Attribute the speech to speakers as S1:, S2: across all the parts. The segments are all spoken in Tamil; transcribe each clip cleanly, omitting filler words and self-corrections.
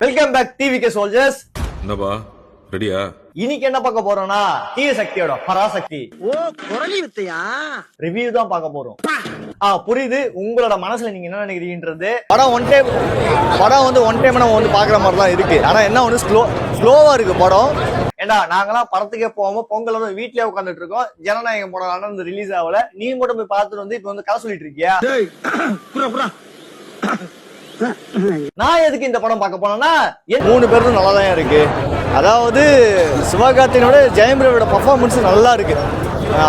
S1: Welcome back TVK soldiers.
S2: என்னப்பா ரெடியா?
S1: இன்னைக்கு என்ன பார்க்க போறோம்னா தீய சக்தியோட பராசக்தி
S3: குரலி வித்தையா
S1: ரிவ்யூ தான் பார்க்க போறோம். புரியுது உங்களோட மனசுல நீங்க என்ன நினைக்கிறீங்கன்றது. படம் ஒன் டைம் நம்ம வந்து பாக்குற மாதிரி தான் இருக்கு. ஆனா என்ன ஒண்ணு ஸ்லோவா இருக்கு படம். ஏண்டா நாங்களாம் படத்துக்கே போகாம பொங்கல் வந்து வீட்லயே உட்காந்துட்டு இருக்கோம். ஜனநாயகம் படம் வந்து ரிலீஸ் ஆகல. நீ மட்டும் போய் பார்த்துட்டு வந்து இப்ப வந்து கதை சொல்லிட்டு இருக்கியா? நான் எதுக்கு இந்த படம் பார்க்க போனேன்னா 3 பேரும் நல்லா தான் இருக்கு. அதாவது சிவகார்த்திகேயனோட ஜெயம் ரவியோட பர்ஃபார்மன்ஸ் நல்லா இருக்கு.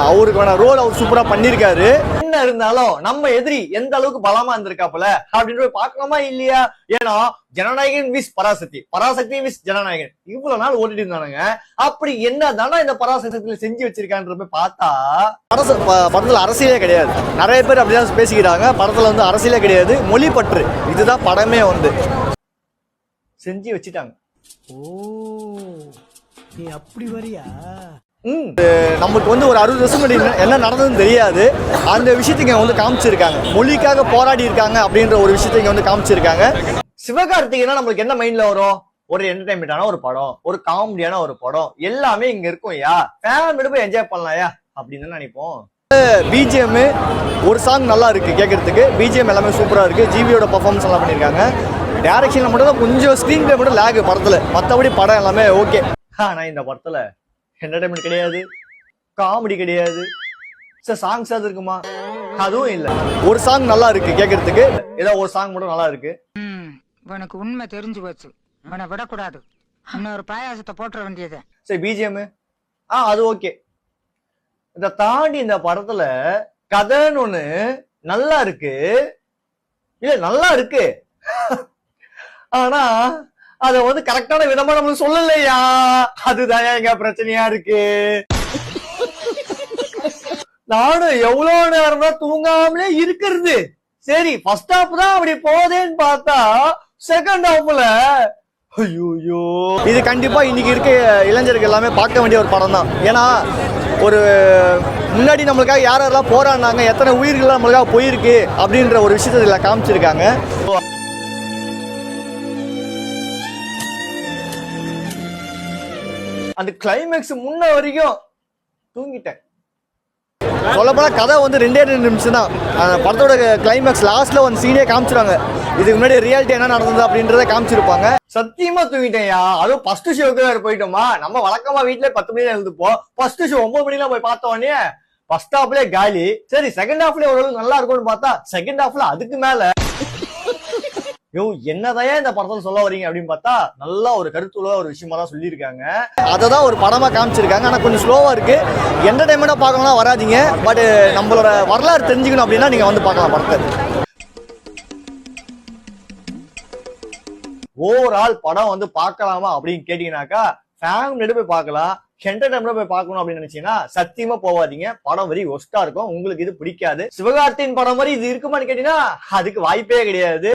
S1: அவருக்கான ரோல் அவர் சூப்பரா பண்ணிருக்காரு. என்ன இருந்தாலும் நம்ம எதிரி எந்த அளவுக்கு பலமா இருந்திருக்காப்புல அப்படின்னு பாக்கலாமா இல்லையா? ஏன்னா ஜனநாயகன் விஸ் பராசக்தி, பராசக்தி விஸ் ஜனநாயகன் இவ்வளவு நாள் ஓட்டிட்டு இருந்தானுங்க. அப்படி என்ன தானே இந்த பராசக்தியில செஞ்சு வச்சிருக்கான்ற பார்த்தா படத்துல அரசியலே கிடையாது. நிறைய பேர் அப்படிதான் பேசிக்கிறாங்க. படத்துல வந்து அரசியலே கிடையாது, மொழி பற்று. இதுதான் படமே வந்து செஞ்சு வச்சுட்டாங்க.
S3: நீ அப்படி வரியா?
S1: நமக்கு வந்து ஒரு 60 வருஷம் என்ன நடந்ததுன்னு தெரியாது. அந்த விஷயத்துக்கு வந்து காமிச்சிருக்காங்க. மொழிக்காக போராடி இருக்காங்க அப்படின்ற ஒரு விஷயத்த வந்து காமிச்சிருக்காங்க. சிவகார்த்திகேயனா நம்மளுக்கு என்ன மைண்ட்ல வரும்? ஒரு என்டர்டைன்மெண்டான ஒரு படம், ஒரு காமெடியான ஒரு படம், எல்லாமே இங்க இருக்கும். ஃபேமிலியோட போய் என்ஜாய் பண்ணலாம்யா அப்படின்னு நினைப்போம். பிஜிஎம் ஒரு சாங் நல்லா இருக்கு கேட்கறதுக்கு. பிஜிஎம் எல்லாமே சூப்பரா இருக்கு. ஜிவியோட பர்ஃபார்மன்ஸ் நல்லா பண்ணிருக்காங்க. டைரக்ஷன்ல மட்டும் தான் கொஞ்சம் ஸ்கிரீன் பிளே மட்டும் லேக் படத்துல. மற்றபடி படம் எல்லாமே ஓகே. ஆனா இந்த படத்துல என்டர்டைன்மெண்ட் கிடையாது, காமெடி கிடையாது, சாங்ஸ் அது இருக்குமா? அதுவும் இல்ல. ஒரு சாங் நல்லா இருக்கு கேட்கறதுக்கு. ஏதோ ஒரு சாங் மட்டும் நல்லா இருக்கு.
S4: உனக்கு உண்மை தெரிஞ்சு போச்சு, உன்னை விடக்கூடாது. இன்னொரு பாயாசத்தை போட்டுற வேண்டியது.
S1: சரி பிஜிஎம் அது ஓகே. இத தாண்டி இந்த படத்துல கதைன்னு ஒண்ணு நல்லா இருக்கு. இல்ல நல்லா இருக்கு, ஆனா அத வந்து கரெக்டான விதமா நம்மளுக்கு சொல்லலையா? அதுதான் எங்க பிரச்சனையா இருக்கு. நானும் எவ்வளவு நேரம் தான் தூங்காமலே இருக்கிறது. சரி ஃபர்ஸ்ட் ஹாஃப் தான் அப்படி போதேன்னு பார்த்தா செகண்ட் ஹாஃப்ல ஐயோ. இது கண்டிப்பா இன்னைக்கு இருக்க இளைஞர்கள் எல்லாமே பார்க்க வேண்டிய ஒரு படம் தான். ஏன்னா ஒரு முன்னாடி நம்மளுக்காக யாரெல்லாம் போராடினாங்க, எத்தனை உயிர்கள் நம்மளுக்காக போயிருக்கு அப்படின்ற ஒரு விஷயத்த இதுல காமிச்சிருக்காங்க. அந்த கிளைமேக்ஸ் முன்ன வரைக்கும் தூங்கிட்டேன். சொல்லப்போனா கதை வந்து 2 நிமிஷம் தான். படத்தோட கிளைமேக்ஸ் லாஸ்ட்ல ஒரு சீனே காமிச்சிருவாங்க. இதுக்கு முன்னாடி ரியாலிட்டி என்ன நடந்தது அப்படின்றத காமிச்சிருப்பாங்க. சத்தியமா தூங்கிட்டேன்யா. அதுவும் ஃபர்ஸ்ட் ஷோக்கு போயிட்டோமா. நம்ம வழக்கமா வீட்டுல 10 மணி எழுந்துப்போம். ஃபர்ஸ்ட் ஷோ 9 மணிலாம் போய் பார்த்தோன்னே ஃபர்ஸ்ட் ஹாஃப்லயே காலி. சரி செகண்ட் ஹாஃப்ல ஓரளவுக்கு நல்லா இருக்கும்னு பார்த்தா செகண்ட் ஹாஃப்ல அதுக்கு மேல என்னதான் இந்த படத்துல சொல்ல வரீங்க அப்படின்னு பார்த்தா நல்லா ஒரு கருத்துள்ள ஒரு விஷயமா தான் சொல்லியிருக்காங்க. அததான் ஒரு படமா காமிச்சிருக்காங்க. ஆனா கொஞ்சம் ஸ்லோவா இருக்கு. என்டர்டைன்மெண்டா பார்க்கணும்னா வராதிங்க. பட் நம்மளோட வரலாறு தெரிஞ்சுக்கணும் அப்படின்னா நீங்க வந்து பார்க்கலாம் படத்தை. ஓவரால் படம் வந்து பார்க்கலாமா அப்படின்னு கேட்டீங்கன்னாக்கா ஃபேமிலியோட போய் பார்க்கலாம். என்டர்டைன்மெண்டா போய் பார்க்கணும் அப்படின்னு நினைச்சீங்கன்னா சத்தியமா போவாதீங்க. படம் வெரி ஒஸ்டா இருக்கும். உங்களுக்கு இது பிடிக்காது. சிவகார்த்தியின் படம் மாதிரி இது இருக்குமான்னு கேட்டீங்கன்னா அதுக்கு வாய்ப்பே கிடையாது.